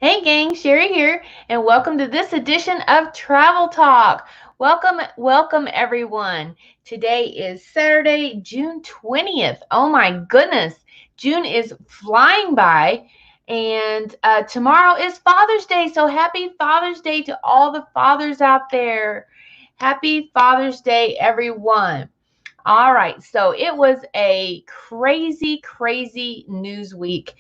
Hey gang, Cheri here, and welcome to this edition of Travel Talk. Welcome everyone. Today is Saturday, June 20th. Oh my goodness, June is flying by, and tomorrow is Father's Day. So happy Father's Day to all the fathers out there. Happy Father's Day, everyone. All right, so it was a crazy news week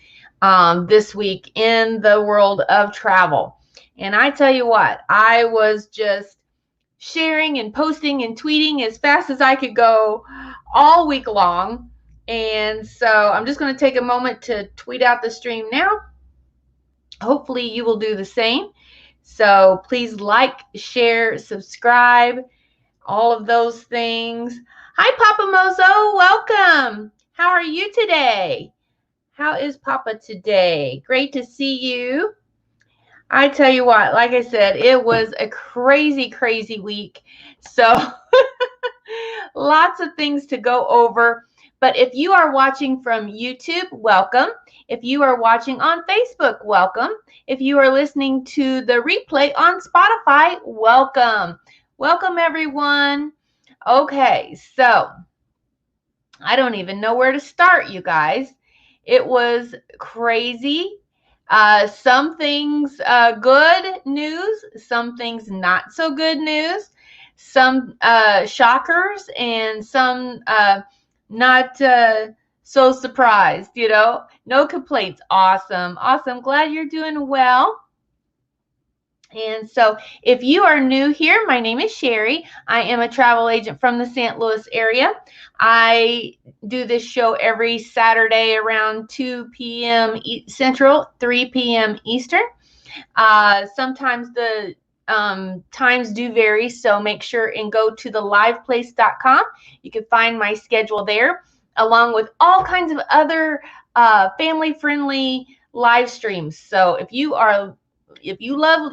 this week in the world of travel. And I tell you what, I was just sharing and posting and tweeting as fast as I could go all week long. And so I'm just going to take a moment to tweet out the stream now. Hopefully, you will do the same. So please like, share, subscribe, all of those things. Hi, Papa Mozo. Welcome. How are you today? How is Papa today? Great to see you. I tell you what, like I said, it was a crazy week. So lots of things to go over. But if you are watching from YouTube, welcome. If you are watching on Facebook, welcome. If you are listening to the replay on Spotify, welcome. Welcome, everyone. Okay, so I don't even know where to start, you guys. It was crazy. Some things good news, some things not so good news, some shockers, and some not so surprised, No complaints. Awesome. Glad you're doing well. And so if you are new here, my name is Cheri. I am a travel agent from the St. Louis area. I do this show every Saturday around 2 p.m. Central, 3 p.m. Eastern. Sometimes the times do vary, so make sure and go to theliveplace.com. You can find my schedule there, along with all kinds of other family-friendly live streams. So if you love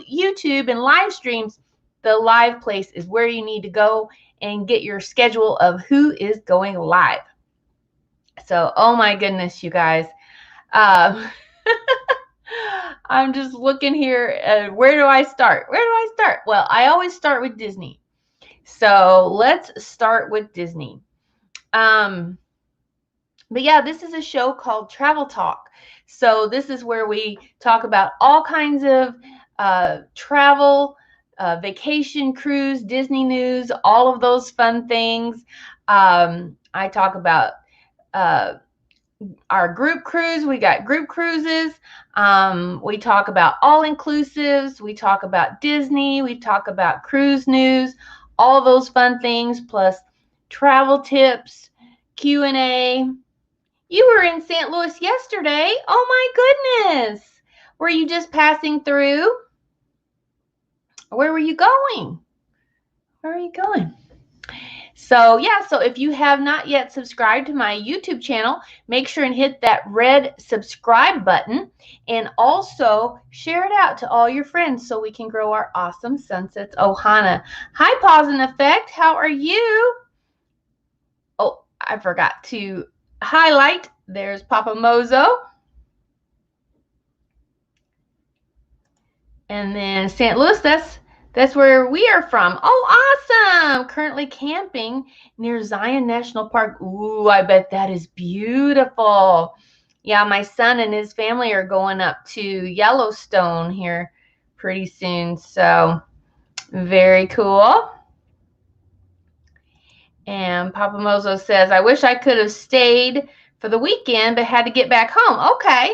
YouTube and live streams, the Live Place is where you need to go and get your schedule of who is going live. So, oh my goodness, you guys. I'm just looking here. Where do I start? Well, I always start with Disney. So let's start with Disney. But yeah, this is a show called Travel Talk. So this is where we talk about all kinds of travel, vacation, cruise, Disney news, all of those fun things. I talk about our group cruise. We got group cruises. We talk about all-inclusives. We talk about Disney. We talk about cruise news, all those fun things, plus travel tips, Q&A. You were in St. Louis yesterday. Oh my goodness. Were you just passing through? Where were you going? So if you have not yet subscribed to my YouTube channel, make sure and hit that red subscribe button, and also share it out to all your friends so we can grow our awesome Sunsets Ohana. Hi, Pause and Effect. How are you? Oh, I forgot to highlight. There's Papa Mozo. And then St. Louis, that's where we are from. Oh, awesome. Currently camping near Zion National Park. Ooh, I bet that is beautiful. Yeah, my son and his family are going up to Yellowstone here pretty soon. So very cool. And Papa Mozo says, I wish I could have stayed for the weekend, but had to get back home. Okay.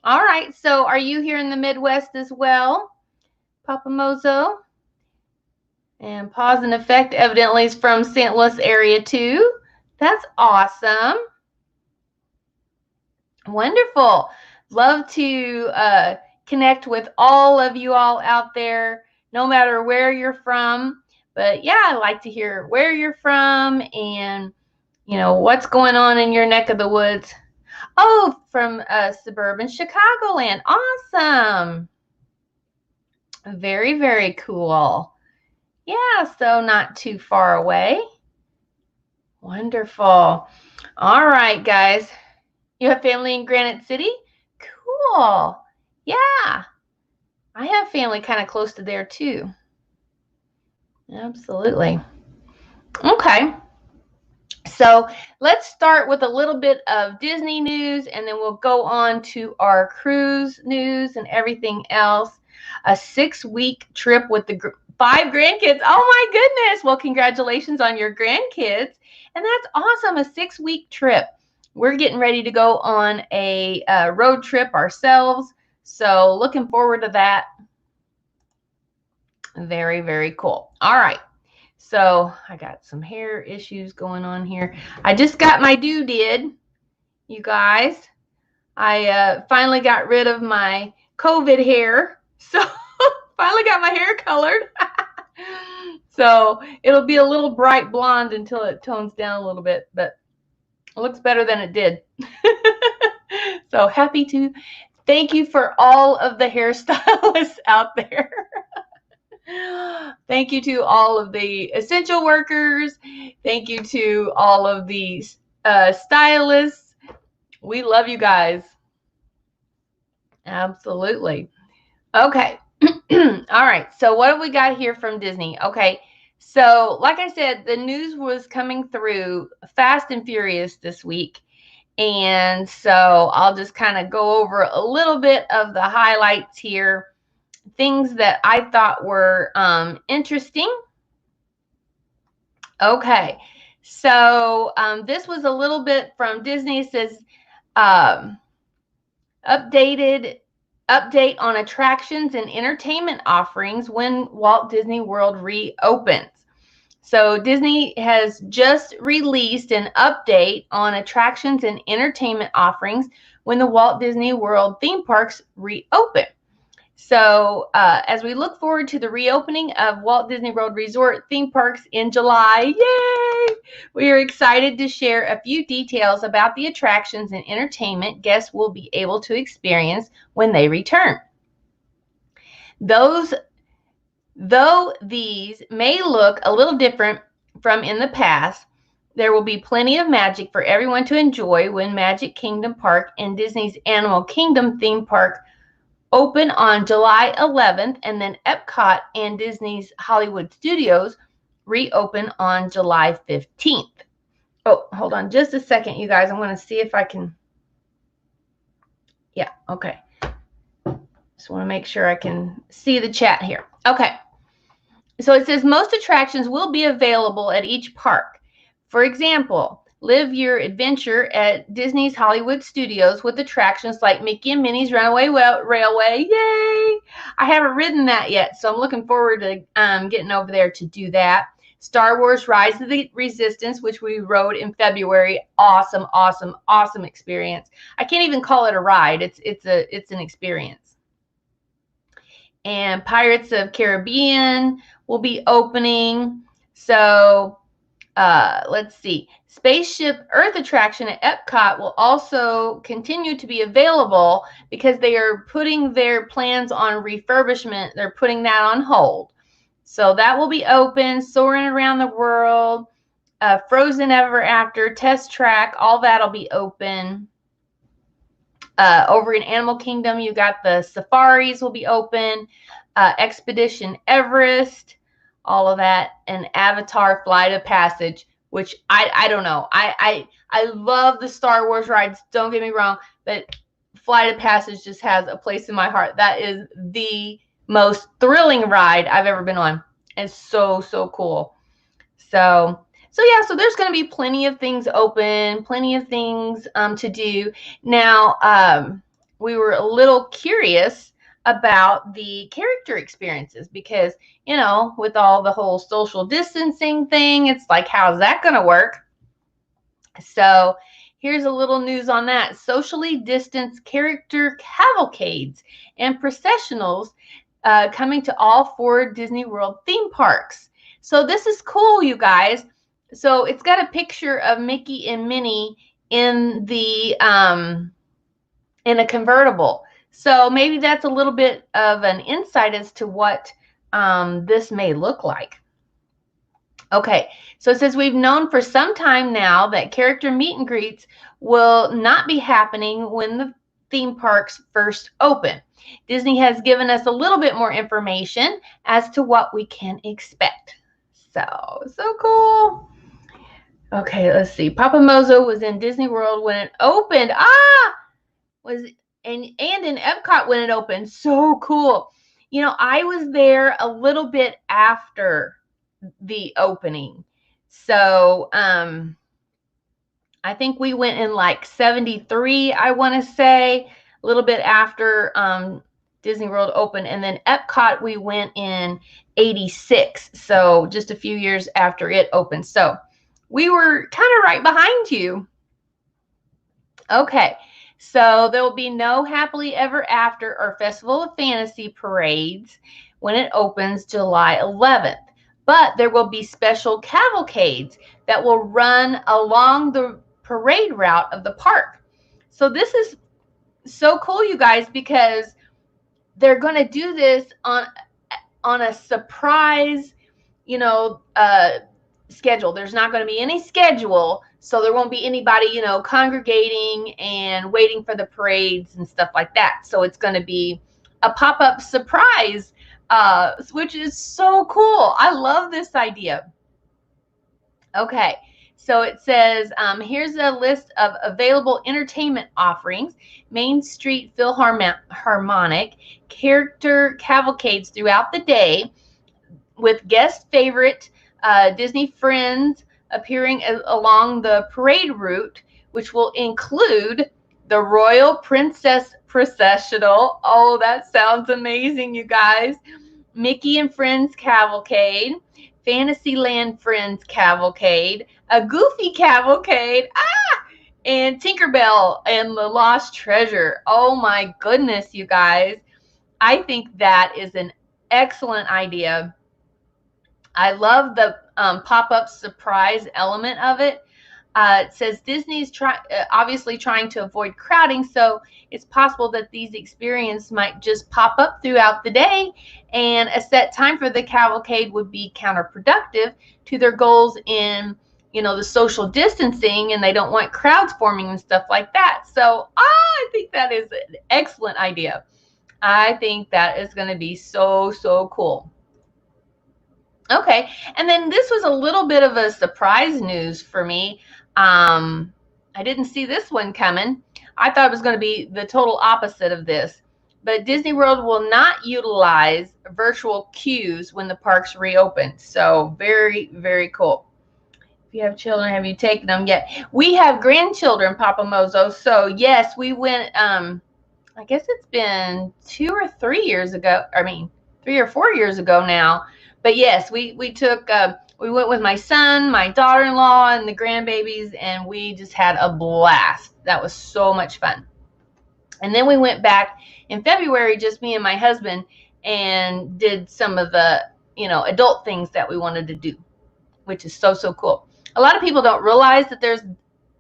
All right. So are you here in the Midwest as well, Papa Mozo? And Pause and Effect evidently is from St. Louis area too. That's awesome. Wonderful. Love to connect with all of you all out there, no matter where you're from. But yeah, I like to hear where you're from and, what's going on in your neck of the woods. Oh, from suburban Chicagoland. Awesome. Very cool. Yeah, so not too far away. Wonderful. All right, guys. You have family in Granite City? Cool. Yeah. I have family kind of close to there too. Absolutely. Okay. So let's start with a little bit of Disney news, and then we'll go on to our cruise news and everything else. A 6-week trip with the 5 grandkids. Oh my goodness. Well, congratulations on your grandkids. And that's awesome. A 6-week trip. We're getting ready to go on a road trip ourselves. So looking forward to that. Very, very cool. All right. So I got some hair issues going on here. I just got my did, you guys. I finally got rid of my COVID hair. So finally got my hair colored. So it'll be a little bright blonde until it tones down a little bit, but it looks better than it did. So happy to thank you for all of the hairstylists out there. Thank you to all of the essential workers. Thank you to all of the stylists. We love you guys. Absolutely. Okay. All right. So what have we got here from Disney? Okay. So like I said, the news was coming through fast and furious this week. And so I'll just kind of go over a little bit of the highlights here. Things that I thought were interesting. Okay, so this was a little bit from Disney. It says update on attractions and entertainment offerings when Walt Disney World reopens. So Disney has just released an update on attractions and entertainment offerings when the Walt Disney World theme parks reopen. So as we look forward to the reopening of Walt Disney World Resort theme parks in July, yay! We are excited to share a few details about the attractions and entertainment guests will be able to experience when they return. Though these may look a little different from in the past, there will be plenty of magic for everyone to enjoy when Magic Kingdom Park and Disney's Animal Kingdom theme park open on July 11th, and then Epcot and Disney's Hollywood Studios reopen on July 15th. Oh, hold on just a second, you guys. I'm going to see if I can. Yeah, okay. Just want to make sure I can see the chat here. Okay. So it says most attractions will be available at each park. For example, live your adventure at Disney's Hollywood Studios with attractions like Mickey and Minnie's Runaway Railway. Yay! I haven't ridden that yet, so I'm looking forward to getting over there to do that. Star Wars Rise of the Resistance, which we rode in February. Awesome, awesome, awesome experience. I can't even call it a ride. It's an experience. And Pirates of Caribbean will be opening. So let's see. Spaceship Earth attraction at Epcot will also continue to be available because they are putting their plans on refurbishment. They're putting that on hold. So that will be open. Soaring Around the World, Frozen Ever After, Test Track, all that will be open. Over in Animal Kingdom, you got the safaris will be open. Expedition Everest, all of that, and Avatar Flight of Passage, which I don't know. I love the Star Wars rides, don't get me wrong, but Flight of Passage just has a place in my heart. That is the most thrilling ride I've ever been on. It's so cool. So yeah, so there's going to be plenty of things open, plenty of things to do. Now, we were a little curious about the character experiences because, you know, with all the whole social distancing thing, it's like, how's that going to work? So here's a little news on that. Socially distanced character cavalcades and processionals coming to all 4 Disney World theme parks. So this is cool, you guys. So it's got a picture of Mickey and Minnie in the in a convertible. So maybe that's a little bit of an insight as to what this may look like. Okay, so it says we've known for some time now that character meet and greets will not be happening when the theme parks first open. Disney has given us a little bit more information as to what we can expect. So cool. Okay, let's see. Papa Mozo was in Disney World when it opened. Was and in Epcot when it opened. So cool. You know, I was there a little bit after the opening. So, I think we went in like 73, I want to say, a little bit after Disney World opened. And then Epcot, we went in 86. So just a few years after it opened. So we were kind of right behind you. Okay. So there will be no Happily Ever After or Festival of Fantasy parades when it opens July 11th. But there will be special cavalcades that will run along the parade route of the park. So this is so cool, you guys, because they're going to do this on a surprise, schedule. There's not going to be any schedule, so there won't be anybody, congregating and waiting for the parades and stuff like that. So it's going to be a pop-up surprise, which is so cool. I love this idea. Okay, so it says, here's a list of available entertainment offerings. Main Street Philharmonic character cavalcades throughout the day with guest favorite Disney friends appearing along the parade route, which will include the Royal Princess Processional. Oh, that sounds amazing, you guys. Mickey and Friends Cavalcade, Fantasyland Friends Cavalcade, a Goofy Cavalcade, and Tinkerbell and the Lost Treasure. Oh my goodness, you guys. I think that is an excellent idea. I love the pop-up surprise element of it. It says Disney's obviously trying to avoid crowding, so it's possible that these experiences might just pop up throughout the day, and a set time for the cavalcade would be counterproductive to their goals in, the social distancing, and they don't want crowds forming and stuff like that. So I think that is an excellent idea. I think that is going to be so cool. Okay, and then this was a little bit of a surprise news for me. I didn't see this one coming. I thought it was going to be the total opposite of this. But Disney World will not utilize virtual queues when the parks reopen. So very, very cool. If you have children, have you taken them yet? We have grandchildren, Papa Mozo. So yes, we went, I guess it's been 2 or 3 years ago. 3 or 4 years ago now. But yes, we took, we went with my son, my daughter-in-law, and the grandbabies, and we just had a blast. That was so much fun. And then we went back in February, just me and my husband, and did some of the, adult things that we wanted to do, which is so cool. A lot of people don't realize that there's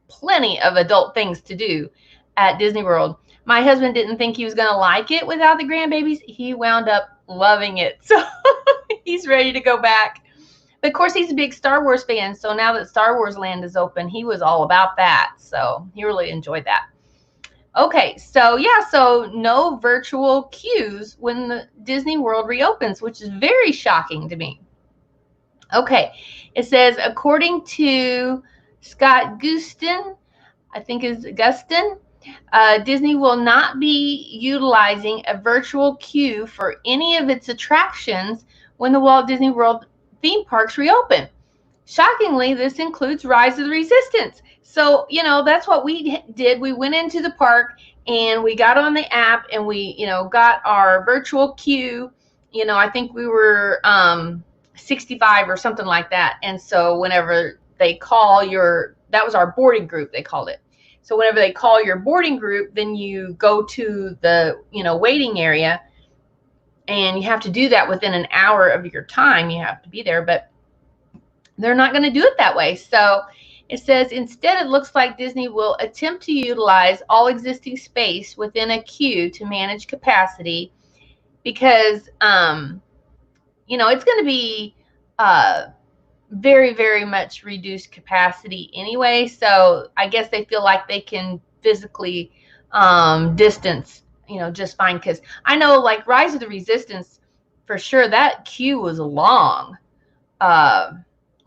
plenty of adult things to do at Disney World. My husband didn't think he was going to like it without the grandbabies. He wound up loving it. So he's ready to go back. But of course, he's a big Star Wars fan. So now that Star Wars Land is open, he was all about that. So he really enjoyed that. Okay, so yeah, so no virtual queues when the Disney World reopens, which is very shocking to me. Okay, it says, according to Scott Gustin, I think is Gustin, Disney will not be utilizing a virtual queue for any of its attractions when the Walt Disney World theme parks reopen. Shockingly, this includes Rise of the Resistance. So, that's what we did. We went into the park and we got on the app and we, got our virtual queue. I think we were 65 or something like that. And so whenever they call that was our boarding group, they called it. So whenever they call your boarding group, then you go to the, waiting area, and you have to do that within an hour of your time. You have to be there, but they're not going to do it that way. So it says, instead, it looks like Disney will attempt to utilize all existing space within a queue to manage capacity because, it's going to be very, very much reduced capacity anyway. So I guess they feel like they can physically distance, just fine. Because I know, like, Rise of the Resistance, for sure, that queue was long.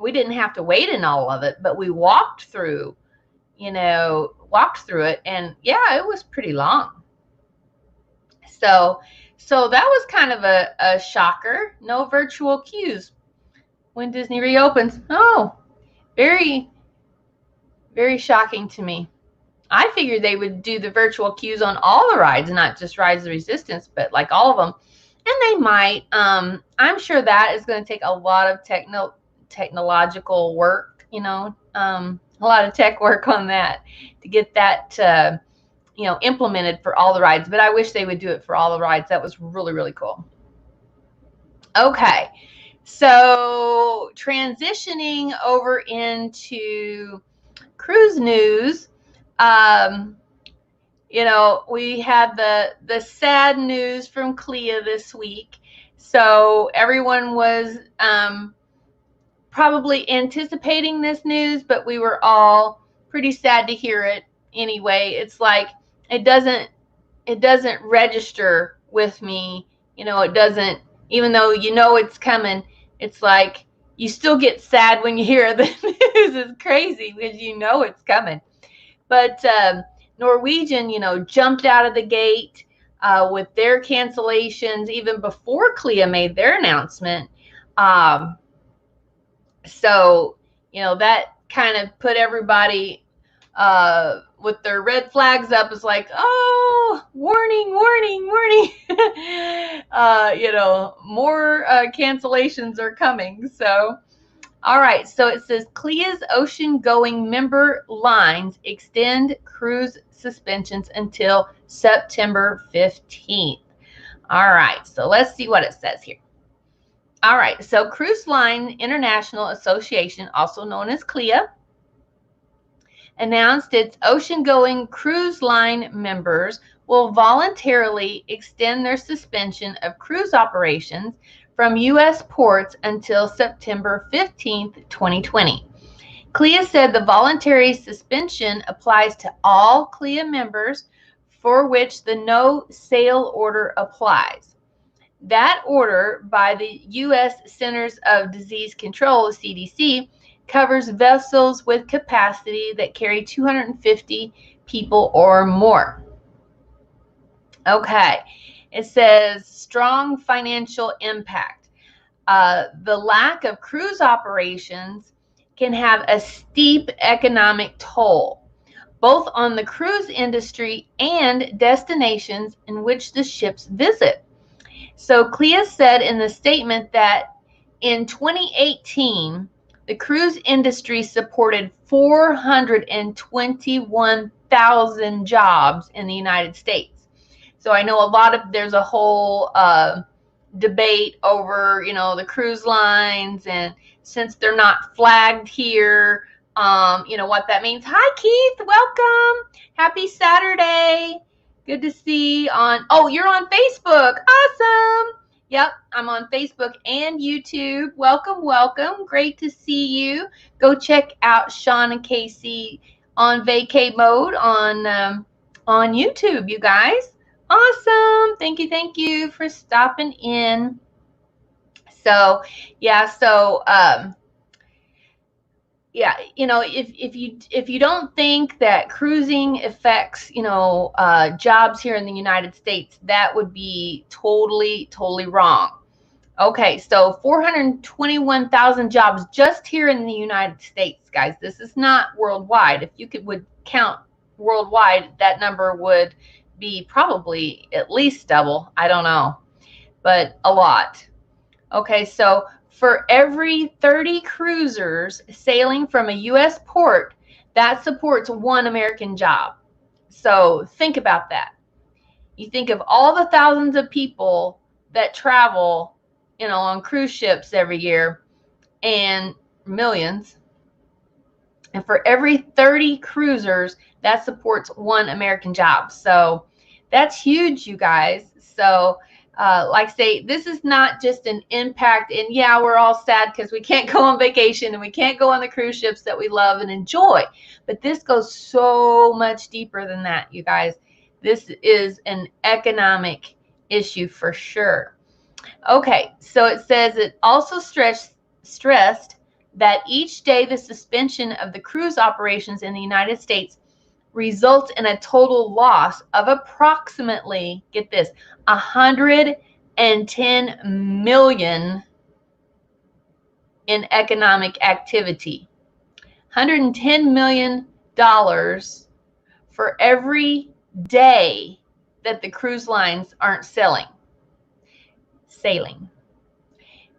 We didn't have to wait in all of it, but we walked through it, and yeah, it was pretty long. So that was kind of a shocker. No virtual queues when Disney reopens. Oh, very, very shocking to me. I figured they would do the virtual queues on all the rides, not just Rise of the Resistance, but like all of them. And they might. I'm sure that is going to take a lot of technological work, a lot of tech work on that to get that, implemented for all the rides. But I wish they would do it for all the rides. That was really, really cool. Okay. So transitioning over into cruise news, we had the sad news from CLIA this week. So everyone was probably anticipating this news, but we were all pretty sad to hear it anyway. It's like it doesn't register with me. It doesn't, even though it's coming, it's like you still get sad when you hear the news. It's crazy because it's coming. But Norwegian, jumped out of the gate with their cancellations even before CLIA made their announcement. So, that kind of put everybody with their red flags up. Is like, oh, warning, warning, warning. More cancellations are coming. So, all right. So it says CLIA's ocean-going member lines extend cruise suspensions until September 15th. All right. So let's see what it says here. All right. So Cruise Line International Association, also known as CLIA, announced its ocean-going cruise line members will voluntarily extend their suspension of cruise operations from U.S. ports until September 15th, 2020. CLIA said the voluntary suspension applies to all CLIA members for which the no sail order applies. That order by the U.S. Centers of Disease Control, CDC, covers vessels with capacity that carry 250 people or more. Okay, it says strong financial impact. The lack of cruise operations can have a steep economic toll, both on the cruise industry and destinations in which the ships visit. So CLIA said in the statement that in 2018, the cruise industry supported 421,000 jobs in the United States. So I know there's a whole debate over, the cruise lines, and since they're not flagged here, what that means. Hi, Keith. Welcome. Happy Saturday. Good to see you you're on Facebook. Awesome. Yep, I'm on Facebook and YouTube. Welcome, welcome. Great to see you. Go check out Sean and Casey on vacay mode on YouTube, you guys. Awesome. Thank you for stopping in. So, yeah, if you don't think that cruising affects, jobs here in the United States, that would be totally wrong. Okay, so 421,000 jobs just here in the United States, guys. This is not worldwide. If you would count worldwide, that number would be probably at least double. I don't know, but a lot. Okay, so for every 30 cruisers sailing from a U.S. port, that supports one American job. So think about that. You think of all the thousands of people that travel, on cruise ships every year, and millions. And for every 30 cruisers, that supports one American job. So that's huge, you guys. So like I say, this is not just an impact. And yeah, we're all sad because we can't go on vacation and we can't go on the cruise ships that we love and enjoy. But this goes so much deeper than that, you guys. This is an economic issue for sure. Okay, so it says it also stressed that each day the suspension of the cruise operations in the United States results in a total loss of approximately, get this, 110 million in economic activity. $110 million for every day that the cruise lines aren't sailing.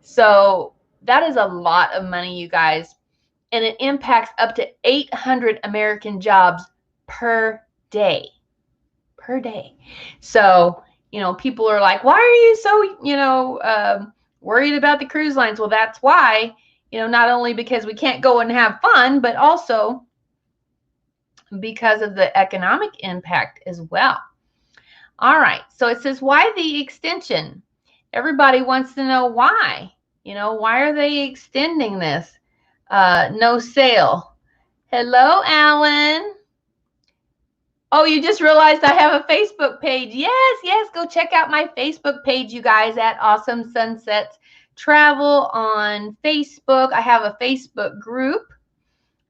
So that is a lot of money, you guys, and it impacts up to 800 American jobs per day. Per day. So, people are like, why are you so, worried about the cruise lines? Well, that's why, not only because we can't go and have fun, but also because of the economic impact as well. All right. So it says, why the extension? Everybody wants to know why. Why are they extending this? No sale. Hello, Alan. Oh, you just realized I have a Facebook page. Yes. Go check out my Facebook page, you guys, at Awesome Sunsets Travel on Facebook. I have a Facebook group.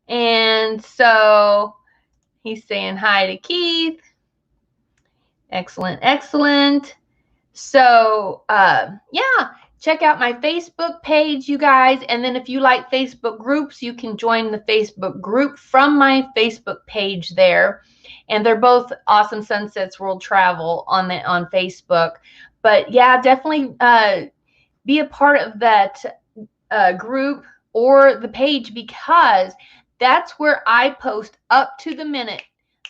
And so he's saying hi to Keith. Excellent. So, yeah, check out my Facebook page, you guys. And then if you like Facebook groups, you can join the Facebook group from my Facebook page there. And they're both Awesome Sunsets World Travel on Facebook. But yeah, definitely be a part of that group or the page, because that's where I post up to the minute,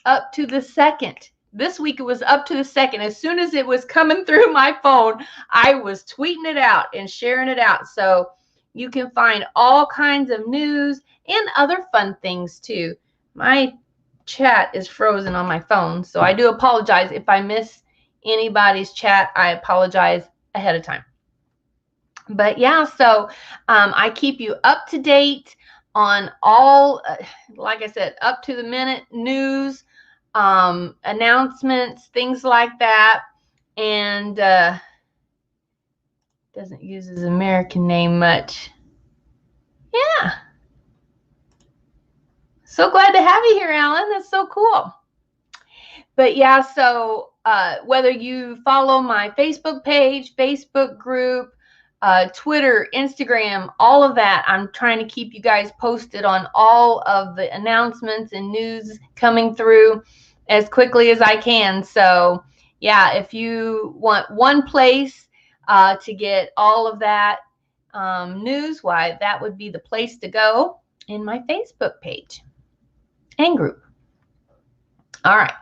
up to the second. This week it was up to the second. As soon as it was coming through my phone, I was tweeting it out and sharing it out. So you can find all kinds of news and other fun things too. My chat is frozen on my phone, so I do apologize if I miss anybody's chat. I apologize ahead of time. But yeah, so I keep you up to date on all, like I said, up to the minute news, announcements, things like that. And doesn't use his American name much. Yeah. So glad to have you here, Alan. That's so cool. But yeah, so whether you follow my Facebook page, Facebook group, Twitter, Instagram, all of that, I'm trying to keep you guys posted on all of the announcements and news coming through as quickly as I can. So yeah, if you want one place to get all of that news, why, that would be the place to go, in my Facebook page and group. All right.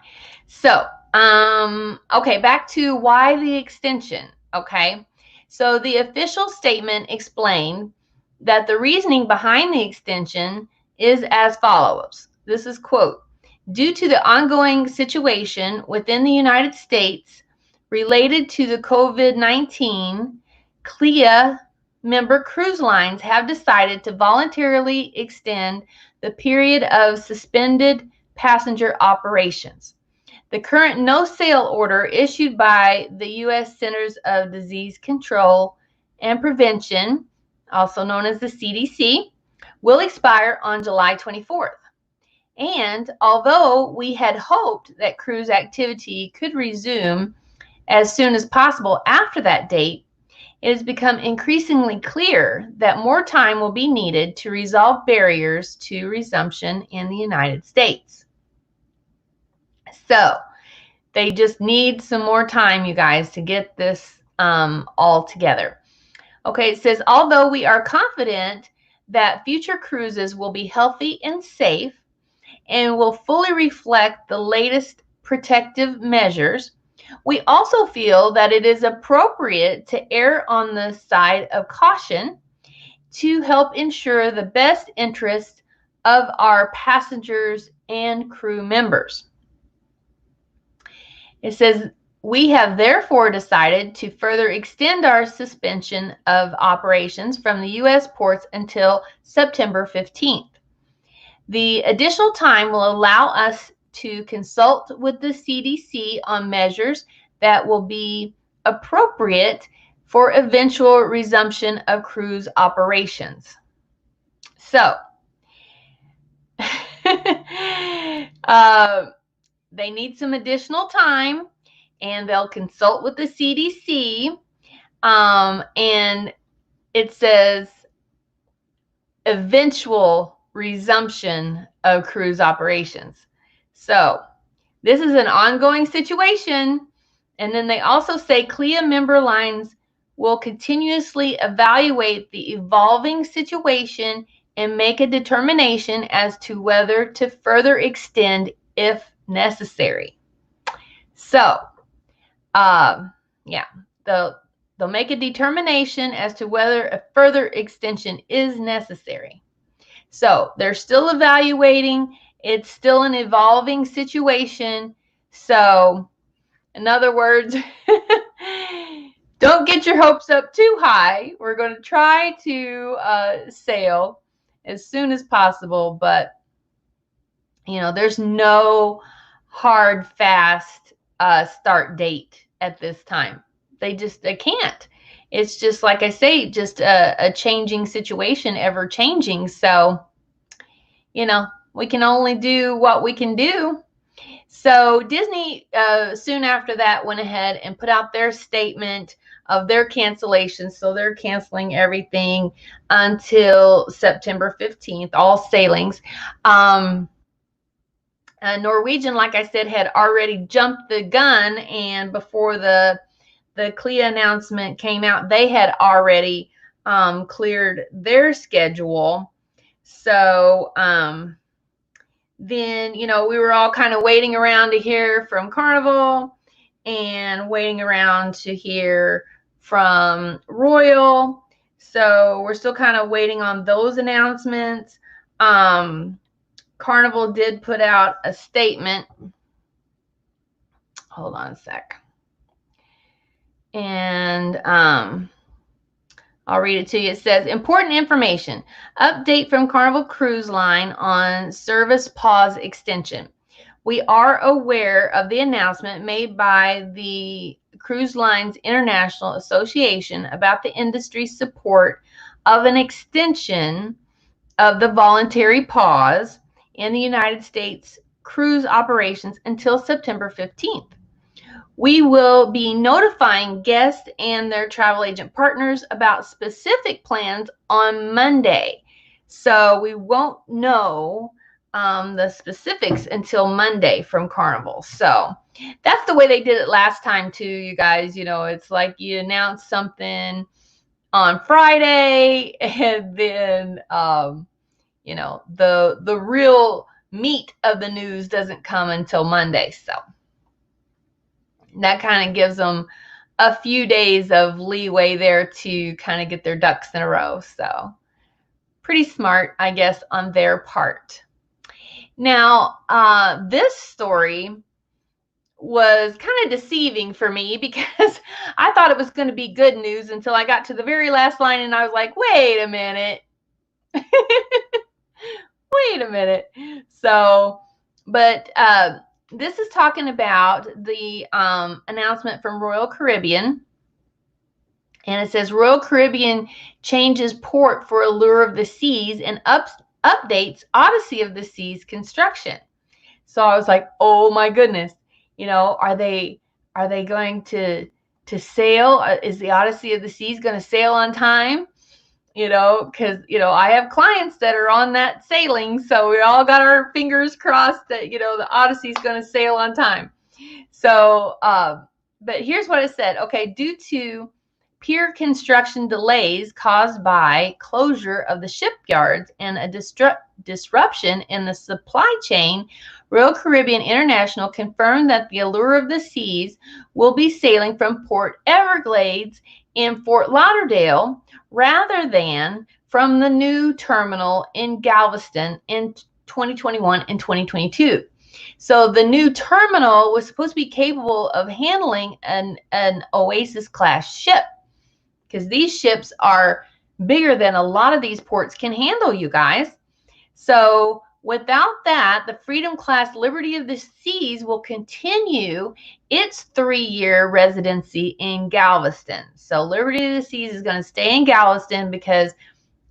So, okay, back to why the extension. Okay. So the official statement explained that the reasoning behind the extension is as follows. This is, quote, due to the ongoing situation within the United States related to the COVID-19, CLIA member cruise lines have decided to voluntarily extend the period of suspended passenger operations. The current no-sale order issued by the U.S. Centers of Disease Control and Prevention, also known as the CDC, will expire on July 24th. And although we had hoped that cruise activity could resume as soon as possible after that date, it has become increasingly clear that more time will be needed to resolve barriers to resumption in the United States. So they just need some more time, you guys, to get this all together. Okay, it says, although we are confident that future cruises will be healthy and safe and will fully reflect the latest protective measures, we also feel that it is appropriate to err on the side of caution to help ensure the best interests of our passengers and crew members. It says, we have therefore decided to further extend our suspension of operations from the U.S. ports until September 15th. The additional time will allow us to consult with the CDC on measures that will be appropriate for eventual resumption of cruise operations. So, they need some additional time, and they'll consult with the CDC. And it says eventual resumption of cruise operations. So this is an ongoing situation. And then they also say CLIA member lines will continuously evaluate the evolving situation and make a determination as to whether to further extend if necessary. So, yeah, they'll make a determination as to whether a further extension is necessary. So they're still evaluating. It's still an evolving situation. So, in other words, don't get your hopes up too high. We're going to try to sail as soon as possible, but there's no hard, fast start date at this time. They can't. It's just, like I say, just a changing situation, ever changing. So, we can only do what we can do. So Disney, soon after that, went ahead and put out their statement of their cancellation. So they're canceling everything until September 15th, all sailings. Norwegian, like I said, had already jumped the gun, and before the CLIA announcement came out, they had already cleared their schedule. So then, we were all kind of waiting around to hear from Carnival and waiting around to hear from Royal. So we're still kind of waiting on those announcements. Carnival did put out a statement. Hold on a sec. And I'll read it to you. It says, important information. Update from Carnival Cruise Line on service pause extension. We are aware of the announcement made by the Cruise Lines International Association about the industry's support of an extension of the voluntary pause in the United States cruise operations until September 15th. We will be notifying guests and their travel agent partners about specific plans on Monday. So we won't know the specifics until Monday from Carnival. So that's the way they did it last time too, you guys. It's like you announce something on Friday, and then the real meat of the news doesn't come until Monday. So that kind of gives them a few days of leeway there to kind of get their ducks in a row. So pretty smart, I guess, on their part. Now, this story was kind of deceiving for me because I thought it was going to be good news until I got to the very last line, and I was like, wait a minute. Wait a minute. So, but this is talking about the announcement from Royal Caribbean. And it says Royal Caribbean changes port for Allure of the Seas and updates Odyssey of the Seas construction. So I was like, oh my goodness, are they going to sail? Is the Odyssey of the Seas going to sail on time? Because, I have clients that are on that sailing. So we all got our fingers crossed that, the Odyssey is going to sail on time. So, but here's what it said. Okay, due to pier construction delays caused by closure of the shipyards and a disruption in the supply chain, Royal Caribbean International confirmed that the Allure of the Seas will be sailing from Port Everglades in Fort Lauderdale rather than from the new terminal in Galveston in 2021 and 2022. So the new terminal was supposed to be capable of handling an Oasis class ship, because these ships are bigger than a lot of these ports can handle, you guys. So Without that, the Freedom Class Liberty of the Seas will continue its 3-year residency in Galveston. So Liberty of the Seas is going to stay in Galveston because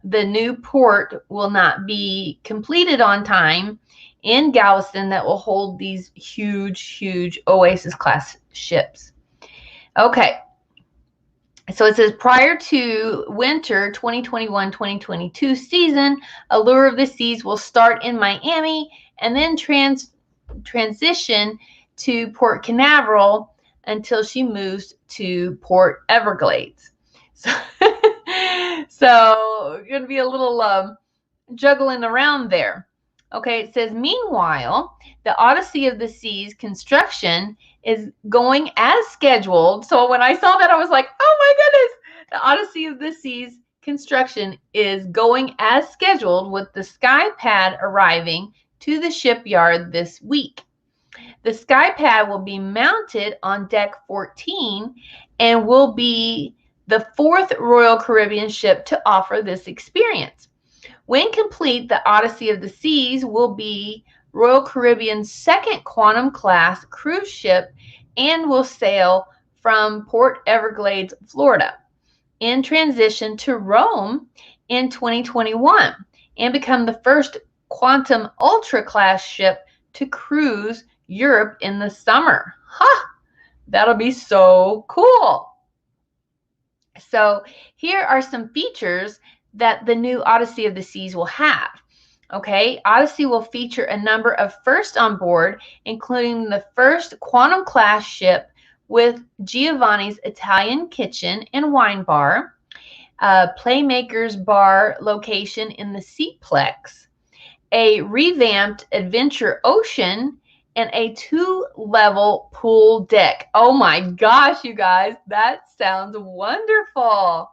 the new port will not be completed on time in Galveston that will hold these huge Oasis class ships. Okay. So it says prior to winter 2021-2022 season, Allure of the Seas will start in Miami and then transition to Port Canaveral until she moves to Port Everglades. So going to be a little juggling around there. Okay, it says, meanwhile, the Odyssey of the Seas construction is going as scheduled. So when I saw that, I was like, oh my goodness, the Odyssey of the Seas construction is going as scheduled, with the sky pad arriving to the shipyard this week. The sky pad will be mounted on deck 14 and will be the 4th Royal Caribbean ship to offer this experience. When complete, the Odyssey of the Seas will be Royal Caribbean's 2nd Quantum class cruise ship and will sail from Port Everglades, Florida, in transition to Rome in 2021 and become the first Quantum Ultra class ship to cruise Europe in the summer. That'll be so cool. So here are some features that the new Odyssey of the Seas will have. Okay, Odyssey will feature a number of firsts on board, including the first Quantum class ship with Giovanni's Italian kitchen and wine bar, Playmakers Bar location in the Seaplex, a revamped Adventure Ocean, and a 2-level pool deck. Oh my gosh, you guys, that sounds wonderful.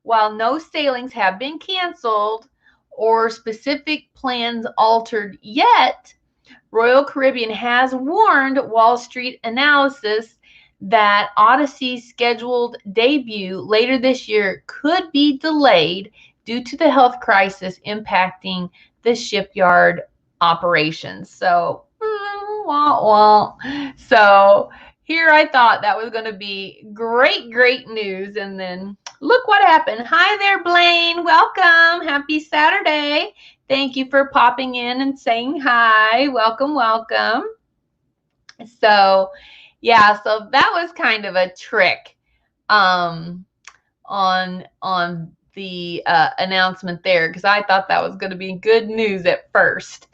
While no sailings have been canceled or specific plans altered yet, Royal Caribbean has warned Wall Street Analysis that Odyssey's scheduled debut later this year could be delayed due to the health crisis impacting the shipyard operations. So, So here I thought that was going to be great news, and then look what happened. Hi there, Blaine. Welcome. Happy Saturday. Thank you for popping in and saying hi. Welcome. So, yeah, so that was kind of a trick on the announcement there, because I thought that was going to be good news at first.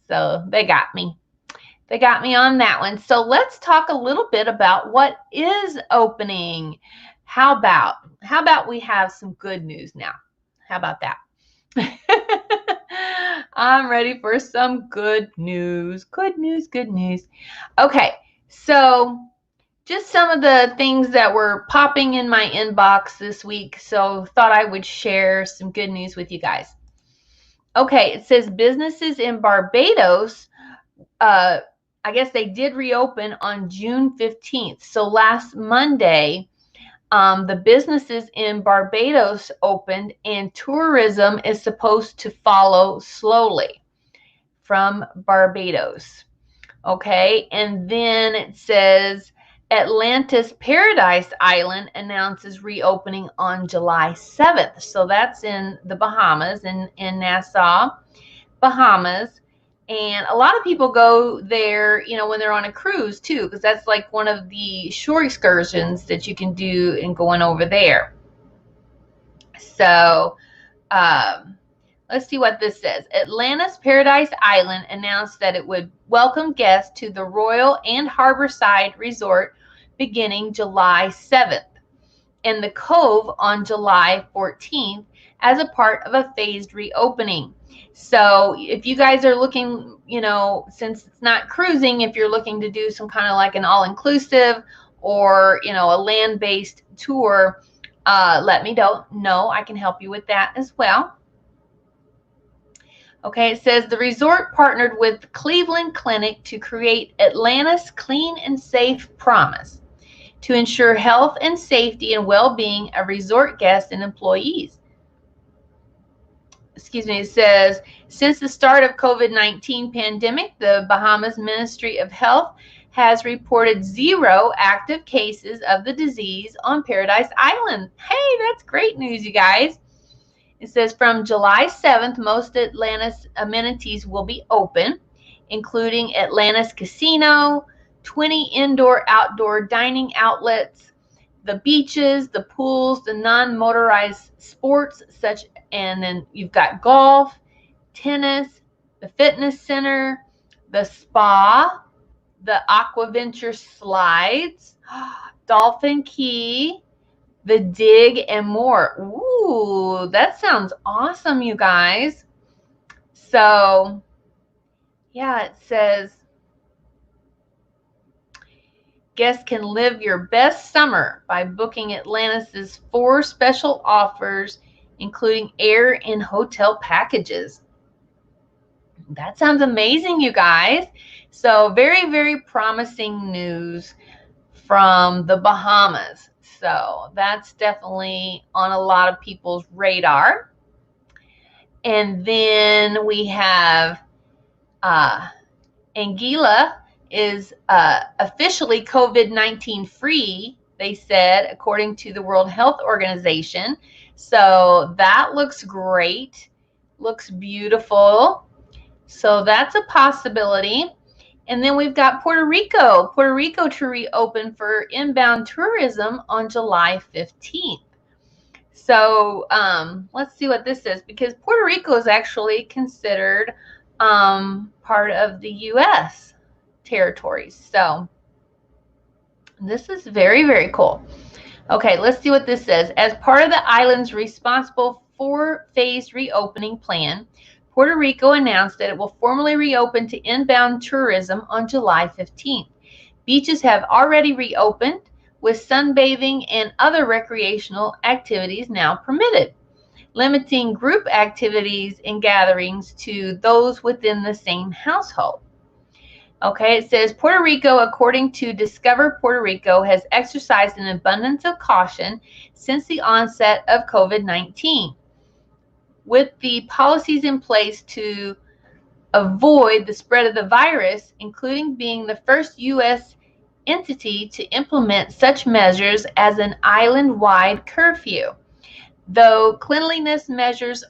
So they got me. They got me on that one. So let's talk a little bit about what is opening. How about we have some good news now? How about that? I'm ready for some good news. Good news. Okay, so just some of the things that were popping in my inbox this week. So thought I would share some good news with you guys. Okay, it says businesses in Barbados, I guess they did reopen on June 15th. So last Monday, the businesses in Barbados opened, and tourism is supposed to follow slowly from Barbados. Okay, and then it says Atlantis Paradise Island announces reopening on July 7th. So that's in the Bahamas, in Nassau, Bahamas. And a lot of people go there, you know, when they're on a cruise too, because that's like one of the shore excursions that you can do in going over there. So let's see what this says. Atlantis Paradise Island announced that it would welcome guests to the Royal and Harborside Resort beginning July 7th, and the Cove on July 14th as a part of a phased reopening. So if you guys are looking, you know, since it's not cruising, if you're looking to do some kind of like an all-inclusive or, you know, a land-based tour, let me know. I can help you with that as well. Okay, it says the resort partnered with Cleveland Clinic to create Atlantis Clean and Safe Promise to ensure health and safety and well-being of resort guests and employees. excuse me, it says, since the start of COVID-19 pandemic, the Bahamas Ministry of Health has reported 0 active cases of the disease on Paradise Island. Hey, that's great news, you guys. It says from July 7th, most Atlanta's amenities will be open, including Atlanta's casino, 20 indoor-outdoor dining outlets, the beaches, the pools, the non-motorized sports and then you've got golf, tennis, the fitness center, the spa, the aquaventure slides, Dolphin Key, the dig, and more. Ooh, that sounds awesome, you guys. So, yeah, it says guests can live your best summer by booking Atlantis' 4 special offers, including air and hotel packages. That sounds amazing, you guys. So very, very promising news from the Bahamas. So that's definitely on a lot of people's radar. And then we have Anguilla is officially COVID-19 free, they said, according to the World Health Organization. So that looks great, looks beautiful. So that's a possibility. And then we've got Puerto Rico to reopen for inbound tourism on July 15th. So let's see what this is, because Puerto Rico is actually considered part of the U.S. territories. So this is very, very cool. Okay, let's see what this says. As part of the island's responsible 4-phase reopening plan, Puerto Rico announced that it will formally reopen to inbound tourism on July 15th. Beaches have already reopened, with sunbathing and other recreational activities now permitted, limiting group activities and gatherings to those within the same household. Okay, it says Puerto Rico, according to Discover Puerto Rico, has exercised an abundance of caution since the onset of COVID-19. With the policies in place to avoid the spread of the virus, including being the first U.S. entity to implement such measures as an island-wide curfew. Though cleanliness measures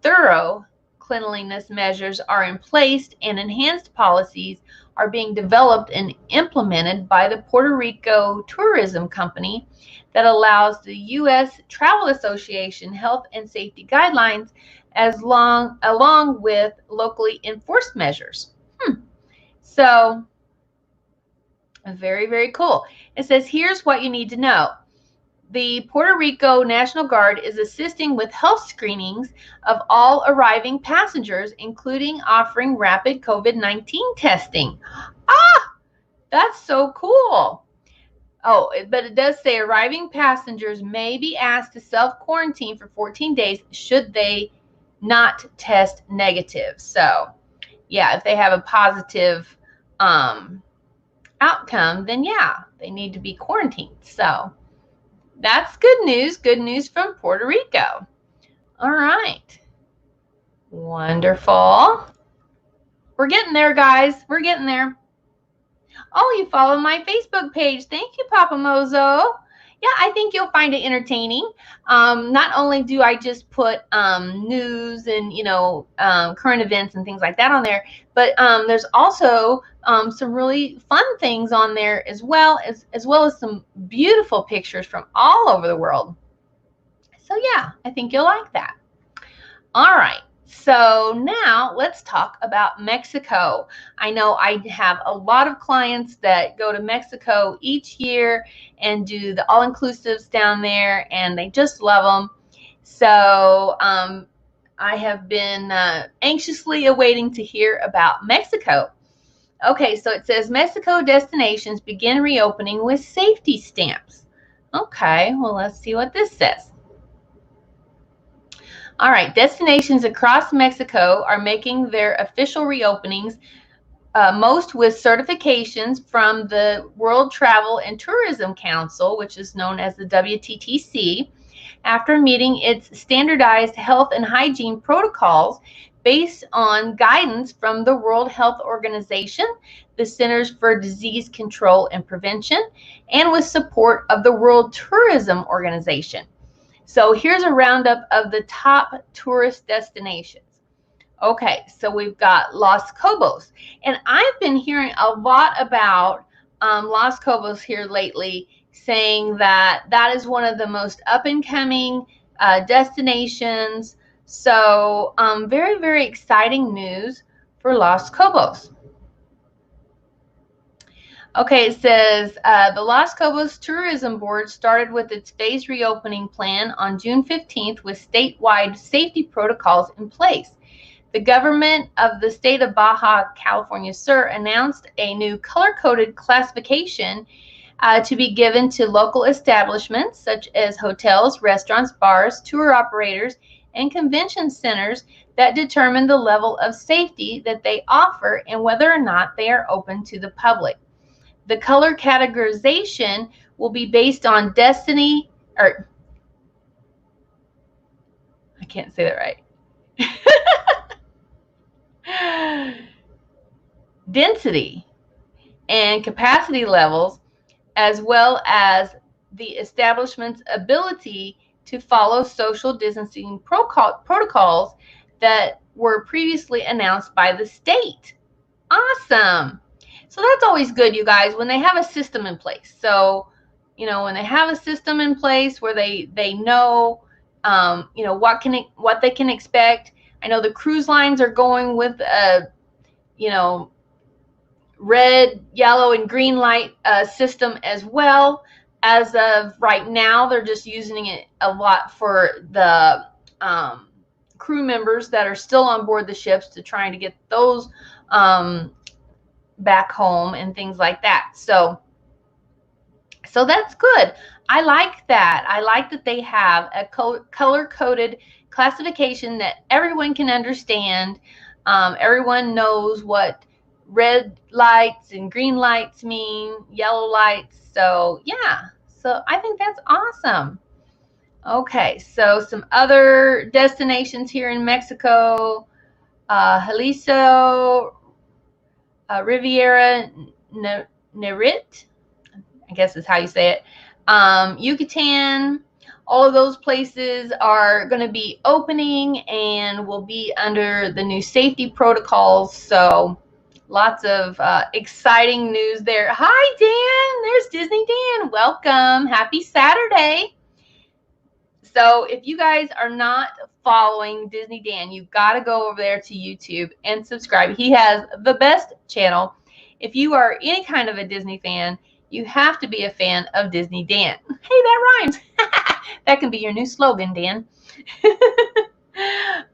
thorough cleanliness measures are in place and enhanced policies are being developed and implemented by the Puerto Rico Tourism Company that allows the U.S. Travel Association health and safety guidelines along with locally enforced measures. So very, very cool. It says, here's what you need to know. The Puerto Rico National Guard is assisting with health screenings of all arriving passengers, including offering rapid COVID-19 testing. That's so cool. Oh, but it does say arriving passengers may be asked to self-quarantine for 14 days should they not test negative. So, yeah, if they have a positive outcome, then yeah, they need to be quarantined. So that's good news from Puerto Rico. All right. Wonderful. We're getting there, guys. We're getting there. Oh, you follow my Facebook page. Thank you, Papa Mozo. Yeah, I think you'll find it entertaining. Not only do I just put news and, current events and things like that on there, but there's also some really fun things on there as well as some beautiful pictures from all over the world. So yeah, I think you'll like that. All right. So now let's talk about Mexico. I know I have a lot of clients that go to Mexico each year and do the all-inclusives down there, and they just love them. So I have been anxiously awaiting to hear about Mexico. Okay, so it says Mexico destinations begin reopening with safety stamps. Okay, well, let's see what this says. All right, destinations across Mexico are making their official reopenings, most with certifications from the World Travel and Tourism Council, which is known as the WTTC. after meeting its standardized health and hygiene protocols based on guidance from the World Health Organization, the Centers for Disease Control and Prevention, and with support of the World Tourism Organization. So here's a roundup of the top tourist destinations. Okay, so we've got Los Cabos, and I've been hearing a lot about Los Cabos here lately, saying that that is one of the most up-and-coming destinations. So very, very exciting news for Los Cabos. Okay, it says the Los Cabos Tourism Board started with its phased reopening plan on June 15th with statewide safety protocols in place. The government of the state of Baja California Sur announced a new color-coded classification to be given to local establishments such as hotels, restaurants, bars, tour operators, and convention centers that determine the level of safety that they offer and whether or not they are open to the public. The color categorization will be based on density. I can't say that right. Density and capacity levels, as well as the establishment's ability to follow social distancing protocols that were previously announced by the state. Awesome. So that's always good, you guys, when they have a system in place. So, you know, when they have a system in place where they know, you know, what they can expect. I know the cruise lines are going with a, you know, red, yellow, and green light system as well. As of right now, they're just using it a lot for the crew members that are still on board the ships to trying to get those back home and things like that. So that's good. I like that. I like that they have a color-coded classification that everyone can understand. Everyone knows what red lights and green lights mean, yellow lights. So yeah, so I think that's awesome. Okay, so some other destinations here in Mexico: Jalisco, Riviera Nayarit, I guess is how you say it. Yucatan. All of those places are going to be opening and will be under the new safety protocols. So lots of exciting news there. Hi, Dan. There's Disney Dan. Welcome. Happy Saturday. So if you guys are not following Disney Dan, you've got to go over there to YouTube and subscribe. He has the best channel. If you are any kind of a Disney fan, you have to be a fan of Disney Dan. Hey, that rhymes. That can be your new slogan, Dan.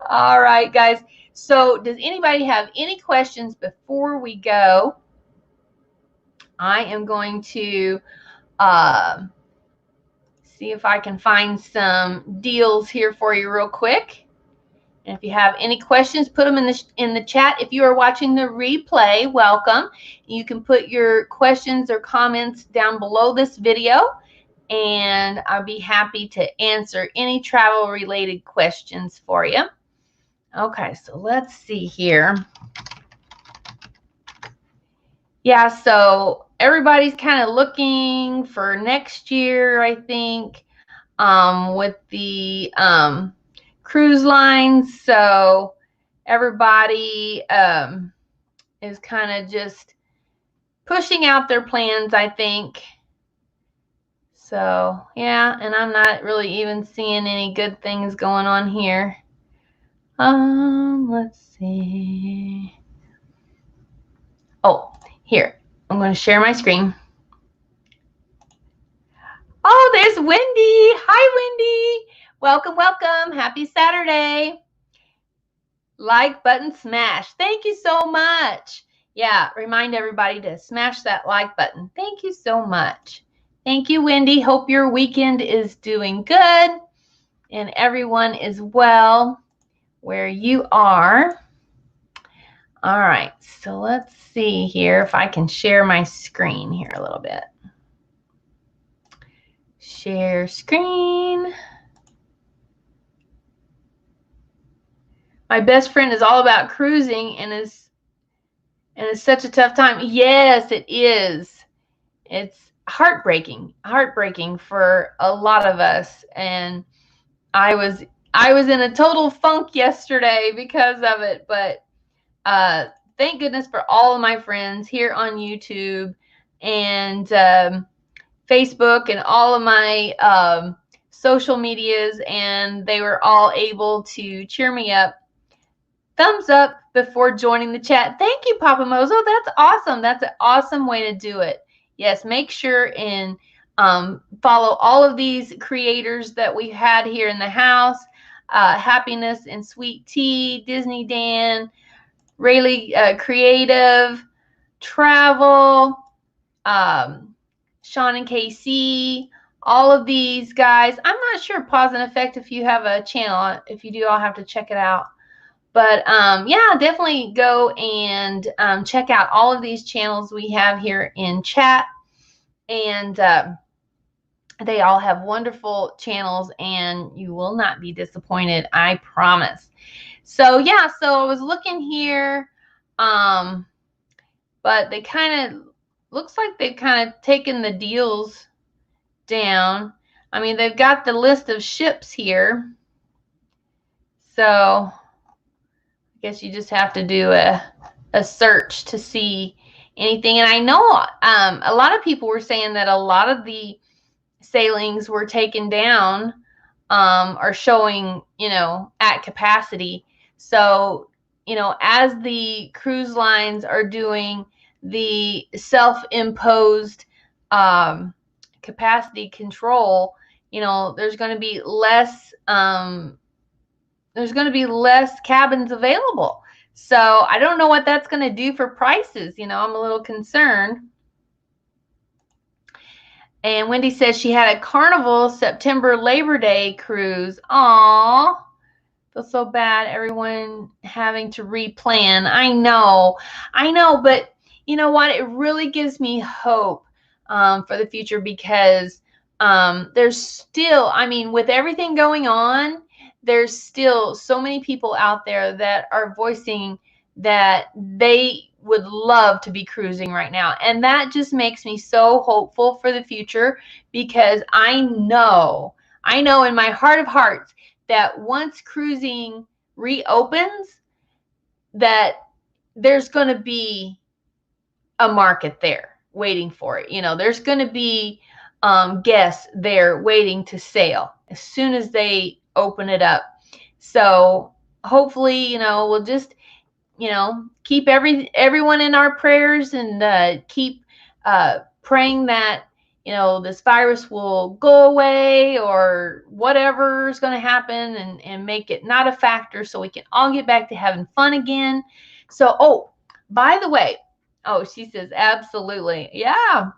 All right, guys. So does anybody have any questions before we go? I am going to see if I can find some deals here for you real quick. And if you have any questions, put them in the chat. If you are watching the replay, welcome. You can put your questions or comments down below this video, and I'll be happy to answer any travel-related questions for you. Okay, so let's see here. Yeah, so everybody's kind of looking for next year, I think, with the cruise lines. So everybody is kind of just pushing out their plans, I think. So yeah, and I'm not really even seeing any good things going on here. Let's see. Oh, here, I'm going to share my screen. Oh, there's Wendy. Hi, Wendy. Welcome, welcome. Happy Saturday. Like button smash. Thank you so much. Yeah, remind everybody to smash that like button. Thank you so much. Thank you, Wendy. Hope your weekend is doing good and everyone is well where you are. All right, so let's see here if I can share my screen here a little bit. Share screen. My best friend is all about cruising and it's such a tough time. Yes, it is. It's heartbreaking for a lot of us. And I was I was in a total funk yesterday because of it, but uh, thank goodness for all of my friends here on YouTube and Facebook and all of my social medias, and they were all able to cheer me up. Thumbs up before joining the chat. Thank you, Papa Mozo. That's awesome. That's an awesome way to do it. Yes, make sure and follow all of these creators that we had here in the house. Happiness and Sweet Tea, Disney Dan, Rayleigh Creative, Travel, Sean and KC, all of these guys. I'm not sure, Pause and Effect, if you have a channel. If you do, I'll have to check it out. But yeah, definitely go and check out all of these channels we have here in chat. And they all have wonderful channels, and you will not be disappointed, I promise. So yeah, so I was looking here, but they kind of, looks like they've kind of taken the deals down. I mean, they've got the list of ships here. So I guess you just have to do a search to see anything. And I know a lot of people were saying that a lot of the sailings were taken down, are showing, at capacity. So, as the cruise lines are doing the self-imposed capacity control, there's going to be less cabins available. So I don't know what that's going to do for prices. I'm a little concerned. And Wendy says she had a Carnival September Labor Day cruise. Aww. Feel so bad everyone having to replan. I know, but you know what? It really gives me hope for the future, because there's still, with everything going on, there's still so many people out there that are voicing that they would love to be cruising right now. And that just makes me so hopeful for the future, because I know in my heart of hearts that once cruising reopens, that there's going to be a market there waiting for it. There's going to be guests there waiting to sail as soon as they open it up. So hopefully, we'll just, keep everyone in our prayers, and keep praying that, this virus will go away, or whatever is going to happen, and make it not a factor, so we can all get back to having fun again. So, oh, by the way, she says, absolutely. Yeah.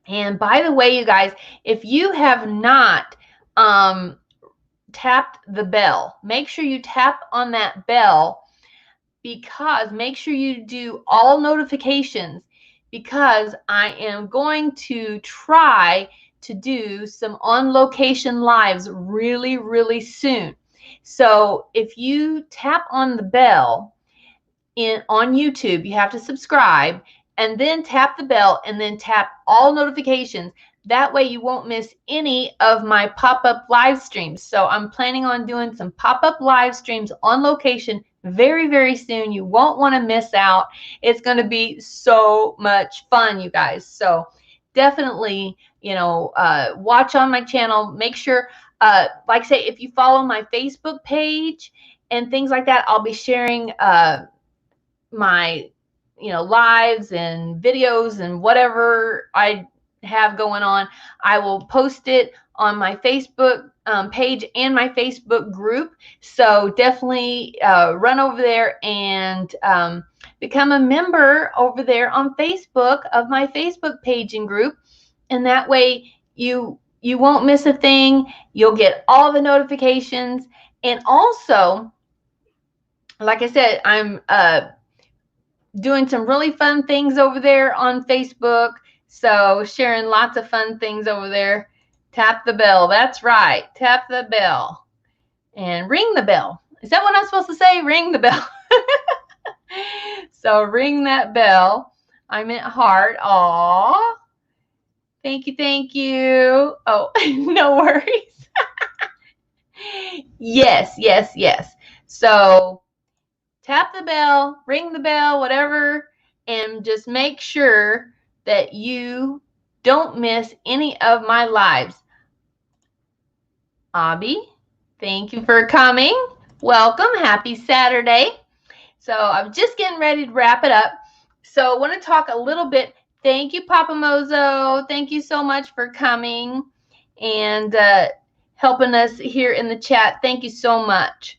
And by the way, you guys, if you have not tapped the bell, make sure you tap on that bell, because make sure you do all notifications, because I am going to try to do some on location lives really, really soon. So if you tap on the bell on YouTube, you have to subscribe, and then tap the bell, and then tap all notifications. That way you won't miss any of my pop-up live streams. So I'm planning on doing some pop-up live streams on location very, very soon. You won't want to miss out. It's going to be so much fun, you guys. So definitely, watch on my channel. Make sure, like I say, if you follow my Facebook page and things like that, I'll be sharing my lives and videos and whatever I have going on. I will post it on my Facebook page and my Facebook group. So definitely run over there and become a member over there on Facebook of my Facebook page and group. And that way you won't miss a thing. You'll get all the notifications. And also, like I said, I'm doing some really fun things over there on Facebook. So sharing lots of fun things over there. Tap the bell. That's right. Tap the bell and ring the bell. Is that what I'm supposed to say? Ring the bell. So ring that bell. I meant heart. Aw. Thank you, thank you. Oh, no worries. Yes, yes, yes. So tap the bell, ring the bell, whatever, and just make sure that you don't miss any of my lives. Abby, thank you for coming. Welcome. Happy Saturday. So I'm just getting ready to wrap it up. So I want to talk a little bit. Thank you, Papa Mozo. Thank you so much for coming and helping us here in the chat. Thank you so much.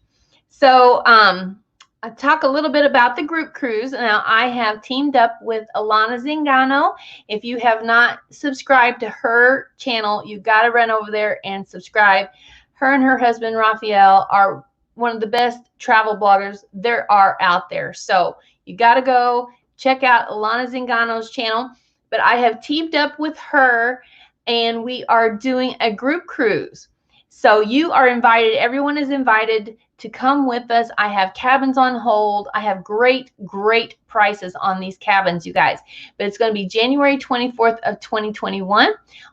So I talk a little bit about the group cruise. Now I have teamed up with Alana Zingano. If you have not subscribed to her channel, you got to run over there and subscribe. Her and her husband Raphael are one of the best travel bloggers there are out there. So you got to go check out Alana Zingano's channel. But I have teamed up with her and we are doing a group cruise. So you are invited. Everyone is invited to come with us. I have cabins on hold. I have great, great prices on these cabins, you guys. But it's going to be January 24th of 2021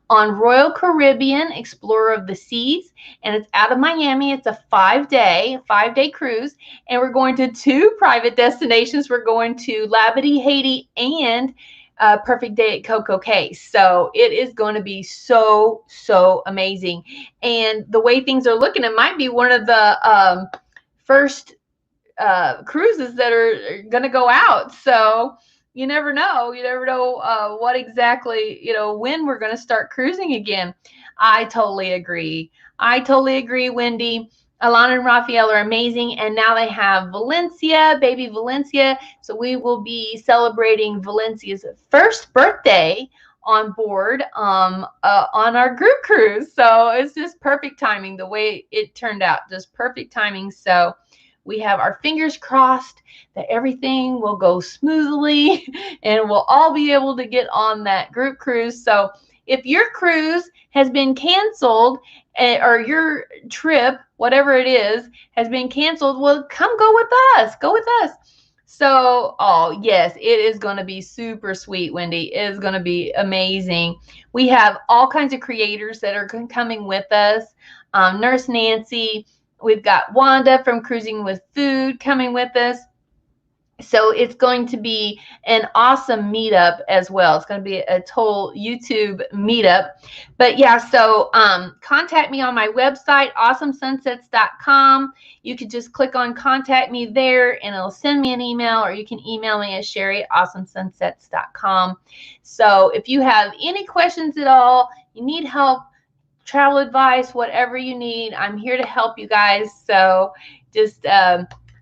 on Royal Caribbean Explorer of the Seas. And it's out of Miami. It's a five-day cruise. And we're going to 2 private destinations. We're going to Labadee, Haiti, and Perfect Day at Coco Cay. So it is going to be so, so amazing. And the way things are looking, it might be one of the first cruises that are going to go out. So you never know. You never know what exactly, when we're going to start cruising again. I totally agree. Wendy. Alana and Raphael are amazing, and now they have Valencia, baby Valencia. So we will be celebrating Valencia's first birthday on board on our group cruise. So it's just perfect timing the way it turned out, just perfect timing. So we have our fingers crossed that everything will go smoothly and we'll all be able to get on that group cruise. So if your cruise has been canceled or your trip, whatever it is, has been canceled, well, come go with us. Go with us. So, oh, yes, it is going to be super sweet, Wendy. It is going to be amazing. We have all kinds of creators that are coming with us. Nurse Nancy. We've got Wanda from Cruising with Food coming with us. So it's going to be an awesome meetup as well. It's going to be a total YouTube meetup. But yeah, so contact me on my website, awesomesunsets.com. You could just click on contact me there and it'll send me an email, or you can email me at Cheri@awesomesunsets.com. So if you have any questions at all, you need help, travel advice, whatever you need, I'm here to help you guys. So just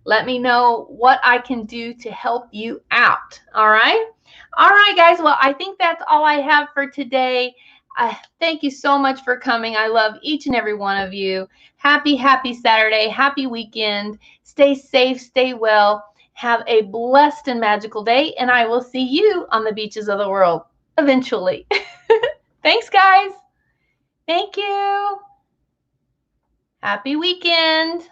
let me know what I can do to help you out. All right. All right, guys. Well, I think that's all I have for today. Thank you so much for coming. I love each and every one of you. Happy Saturday. Happy weekend. Stay safe. Stay well. Have a blessed and magical day. And I will see you on the beaches of the world eventually. Thanks, guys. Thank you. Happy weekend.